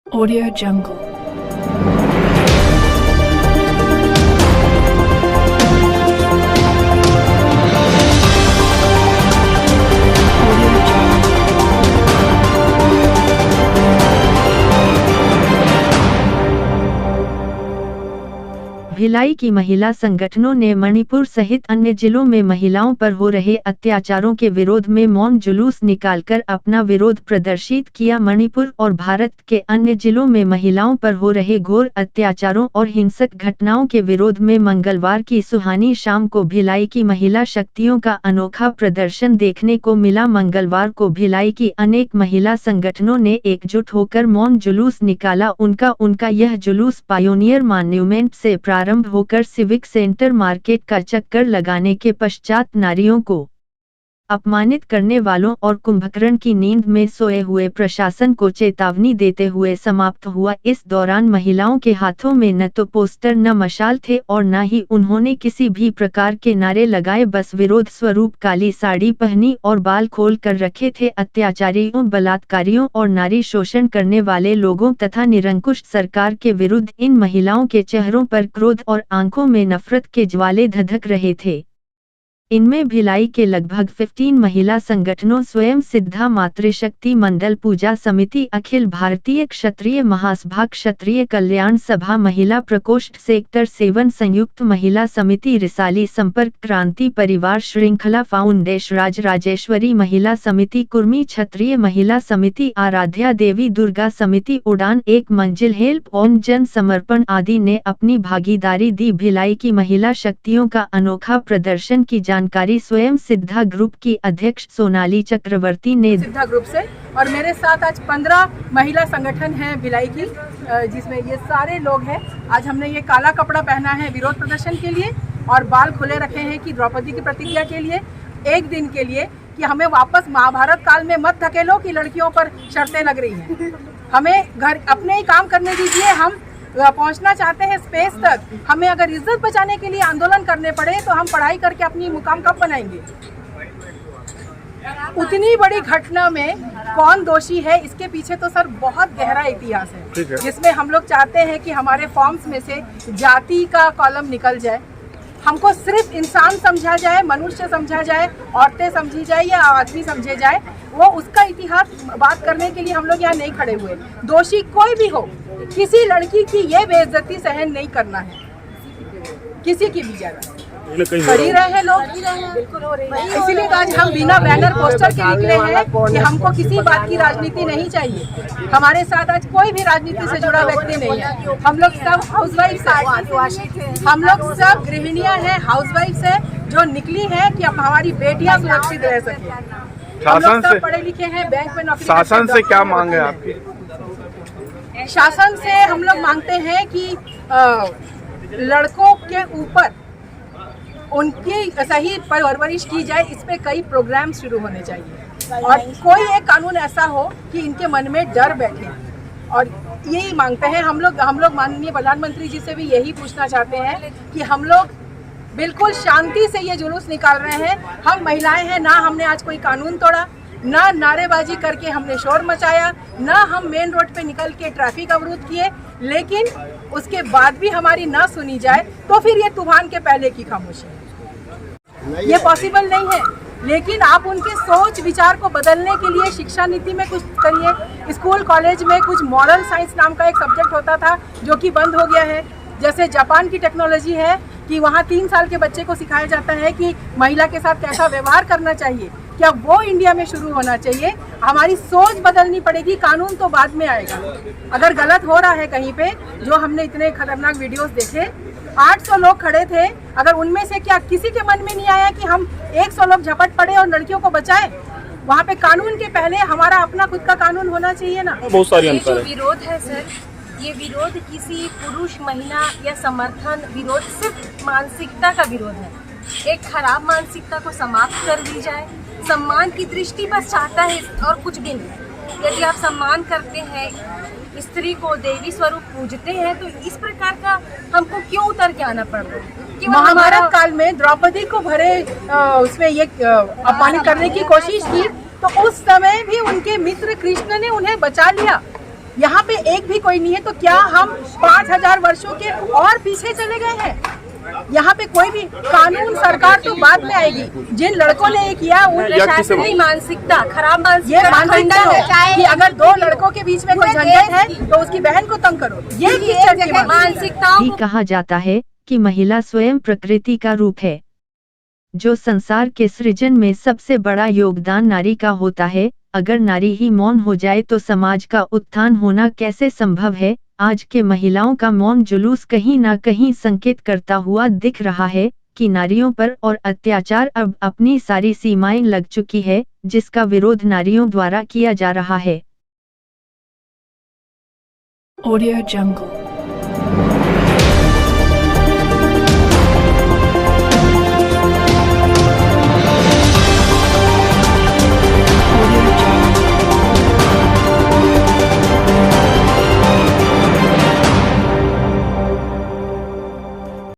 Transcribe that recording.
Audio Jungle. Bhilai की महिला संगठनों ने मणिपुर सहित अन्य जिलों में महिलाओं पर हो रहे अत्याचारों के विरोध में मौन जुलूस निकालकर अपना विरोध प्रदर्शित किया। मणिपुर और भारत के अन्य जिलों में महिलाओं पर हो रहे घोर अत्याचारों और हिंसक घटनाओं के विरोध में मंगलवार की सुहानी शाम को भिलाई की महिला शक्तियों का अनोखा प्रदर्शन देखने को मिला। मंगलवार को भिलाई की अनेक महिला संगठनों ने एकजुट होकर मौन जुलूस निकाला। उनका यह जुलूस पायोनियर मॉन्यूमेंट से प्रारंभ होकर सिविक सेंटर मार्केट का चक्कर लगाने के पश्चात नारियों को अपमानित करने वालों और कुंभकर्ण की नींद में सोए हुए प्रशासन को चेतावनी देते हुए समाप्त हुआ। इस दौरान महिलाओं के हाथों में न तो पोस्टर न मशाल थे और न ही उन्होंने किसी भी प्रकार के नारे लगाए, बस विरोध स्वरूप काली साड़ी पहनी और बाल खोल कर रखे थे। अत्याचारियों, बलात्कारियों और नारी शोषण करने वाले लोगों तथा निरंकुश सरकार के विरुद्ध इन महिलाओं के चेहरों पर क्रोध और आंखों में नफरत के ज्वाले धधक रहे थे। इनमें भिलाई के लगभग 15 महिला संगठनों स्वयं सिद्धा मातृशक्ति मंडल, पूजा समिति, अखिल भारतीय क्षत्रिय महासभा, क्षत्रिय कल्याण सभा, महिला प्रकोष्ठ, सेक्टर 7, संयुक्त महिला समिति, रिसाली संपर्क, क्रांति परिवार, श्रृंखला फाउंडेशन, राजराजेश्वरी महिला समिति, कुर्मी क्षत्रिय महिला समिति, आराध्या देवी दुर्गा समिति, उड़ान एक मंजिल, हेल्प ऑन जन समर्पण आदि ने अपनी भागीदारी दी। भिलाई की महिला शक्तियों का अनोखा प्रदर्शन की जानकारी स्वयं सिद्धा ग्रुप की अध्यक्ष सोनाली चक्रवर्ती ने सिद्धा ग्रुप से, और मेरे साथ आज 15 महिला संगठन हैं भिलाई की, जिसमें ये सारे लोग हैं। आज हमने ये काला कपड़ा पहना है विरोध प्रदर्शन के लिए और बाल खुले रखे हैं कि द्रौपदी की प्रतिज्ञा के लिए, एक दिन के लिए, कि हमें वापस महाभारत काल में मत धकेलो कि लड़कियों पर शर्तें लग रही हैं। हमें घर अपने ही काम करने दीजिए। हम पहुंचना चाहते हैं स्पेस तक। हमें अगर इज्जत बचाने के लिए आंदोलन करने पड़े तो हम पढ़ाई करके अपनी मुकाम कब बनाएंगे? उतनी बड़ी घटना में कौन दोषी है, इसके पीछे तो सर बहुत गहरा इतिहास है, जिसमें हम लोग चाहते हैं कि हमारे फॉर्म्स में से जाति का कॉलम निकल जाए, हमको सिर्फ इंसान समझा जाए, मनुष्य समझा जाए, औरतें समझी जाए या आदमी समझे जाए। वो उसका इतिहास बात करने के लिए हम लोग यहाँ नहीं खड़े हुए। दोषी कोई भी हो, किसी लड़की की ये बेइज्जती सहन नहीं करना है, किसी की भी जगह। कर ही रहे हैं लोग, बिल्कुल हो रही है। इसीलिए आज हम बिना बैनर पोस्टर के निकले हैं कि हमको किसी बात की राजनीति नहीं चाहिए। हमारे साथ आज कोई भी राजनीति से जुड़ा व्यक्ति नहीं है। हम लोग सब हाउसवाइफ हैं, हम लोग सब गृहिणियां हैं, हाउसवाइफ हैं, जो निकली हैं कि अब हमारी बेटियां सुरक्षित रह सके। हम लोग सब पढ़े लिखे हैं, बैंक में नौकरी। शासन से क्या मांग है आपकी? शासन से हम लोग मांगते हैं कि लड़कों के ऊपर उनकी सही परवरिश की जाए। इस पे कई प्रोग्राम शुरू होने चाहिए और कोई एक कानून ऐसा हो कि इनके मन में डर बैठे, और यही मांगते हैं हम लोग माननीय प्रधानमंत्री जी से भी यही पूछना चाहते हैं कि हम लोग बिल्कुल शांति से ये जुलूस निकाल रहे हैं। हम महिलाएं हैं, ना हमने आज कोई कानून तोड़ा, ना नारेबाजी करके हमने शोर मचाया, ना हम मेन रोड पे निकल के ट्रैफिक अवरुद्ध किए, लेकिन उसके बाद भी हमारी ना सुनी जाए तो फिर ये तूफान के पहले की खामोशी है। ये पॉसिबल नहीं है। लेकिन आप उनके सोच विचार को बदलने के लिए शिक्षा नीति में कुछ करिए। स्कूल कॉलेज में कुछ मॉरल साइंस नाम का एक सब्जेक्ट होता था जो कि बंद हो गया है। जैसे जापान की टेक्नोलॉजी है कि वहाँ 3 साल के बच्चे को सिखाया जाता है कि महिला के साथ कैसा व्यवहार करना चाहिए। क्या वो इंडिया में शुरू होना चाहिए? हमारी सोच बदलनी पड़ेगी। कानून तो बाद में आएगा। अगर गलत हो रहा है कहीं पे, जो हमने इतने खतरनाक वीडियोस देखे, 800 लोग खड़े थे, अगर उनमें से क्या किसी के मन में नहीं आया कि हम 100 लोग झपट पड़े और लड़कियों को बचाएं? वहाँ पे कानून के पहले हमारा अपना खुद का कानून होना चाहिए ना। बहुत सारी अंतर है। विरोध है सर, ये विरोध किसी पुरुष महिला या समर्थन विरोध, सिर्फ मानसिकता का विरोध है। एक खराब मानसिकता को समाप्त कर दी जाए। सम्मान की दृष्टि बस चाहता है और कुछ भी नहीं। यदि आप सम्मान करते हैं, स्त्री को देवी स्वरूप पूजते हैं, तो इस प्रकार का हमको क्यों उतर के आना पड़ रहा है? महाभारत काल में द्रौपदी को भरे उसमें ये अपमानित करने की कोशिश की, तो उस समय भी उनके मित्र कृष्ण ने उन्हें बचा लिया। यहाँ पे एक भी कोई नहीं है, तो क्या हम 5000 वर्षों के और पीछे चले गए हैं? यहाँ पे कोई भी कानून सरकार तो बाद में आएगी। जिन लड़कों ने ये किया उन प्रशासनिक मानसिकता, खराब ये मानसिकता मानसिकता है कि अगर दो लड़कों के बीच में कोई झंझट है तो उसकी बहन को तंग करो, ये किस मानसिकताओं भी कहा जाता है कि महिला स्वयं प्रकृति का रूप है। जो संसार के सृजन में सबसे बड़ा योगदान नारी का होता है, अगर नारी ही मौन हो जाए तो समाज का उत्थान होना कैसे संभव है? आज के महिलाओं का मौन जुलूस कहीं ना कहीं संकेत करता हुआ दिख रहा है कि नारियों पर और अत्याचार अब अपनी सारी सीमाएं लग चुकी है, जिसका विरोध नारियों द्वारा किया जा रहा है। Audio Jungle।